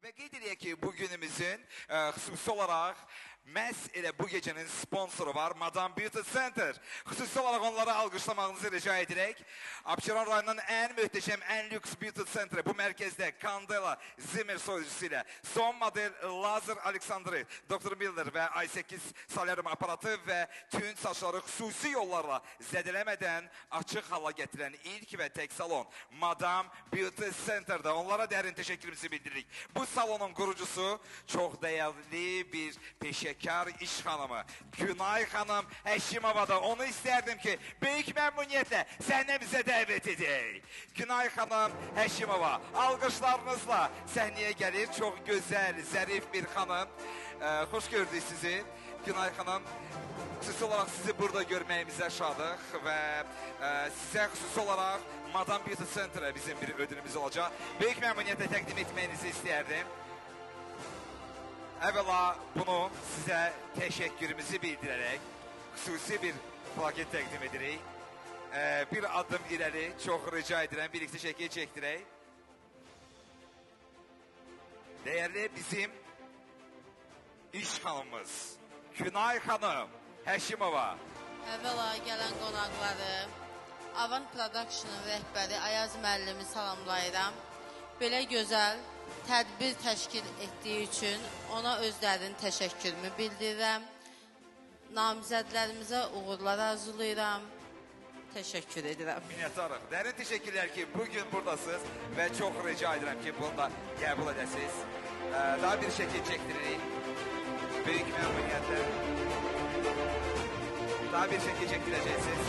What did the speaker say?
Ve qeyd edək ki, bu günümüzün xüsusi olaraq məhz elə bu gecənin sponsoru var, Madame Beauty Center. Xüsusi olaraq onlara alqışlamağınızı rica edirək. Abşeron rayonunun ən möhtəşəm, ən lüks Beauty Center bu mərkəzdə Candela Zimmer soyucusu ilə son model lazer Aleksandri, Dr. Miller və i8 Solarium aparatı və tünd saçları xüsusi yollarla zədələmədən açıq hala gətirən ilk və tək salon Madame Beauty Center'da. Onlara dərin təşəkkürümüzü bildiririk. Bu salonun qurucusu çox dəyərli bir peşəkar iş xanımı Günay xanım Həşimova da. Onu istərdim ki, böyük məmnuniyyətlə səhnəmizə dəvət edək. Günay xanım Həşimova alqışlarınızla səhnəyə gəlir. Çox gözəl, zərif bir xanım. Xoş gördük sizi. Günay xanım, xüsusi olaraq sizi burada görməyimizə şadıq və sizə xüsusi olaraq Madame Beauty Center'a bizim bir ödülümüz olacaq. Böyük məmnuniyyətlə təqdim etməyinizi istəyərdim. Əvvəla bunu sizə təşəkkürümüzü bildirərək xüsusi bir plaket təqdim edirik. Bir adım irəli, çox rica edirəm, birlikdə şəkil çəkdirək. Dəyərli bizim iş xanımımız Günay xanım Həşimova. Əvvəla gələn qonaqları, Avan Production'ın rəhbəri Ayaz müəllimi salamlayıram. Belə gözəl tədbir təşkil etdiyi üçün ona özlərinin təşəkkürümü bildirirəm. Namizədlərimizə uğurlar arzulayıram. Təşəkkür edirəm. Minnətdarıq. Dərin təşəkkürlər ki, bugün buradasınız və çox rica edirəm ki, bunu da qəbul edəsiniz. Daha bir şəkil çəkdiririk. Böyük məmnuniyyətlə. Daha bir şəkil çəkdirəcəksiniz.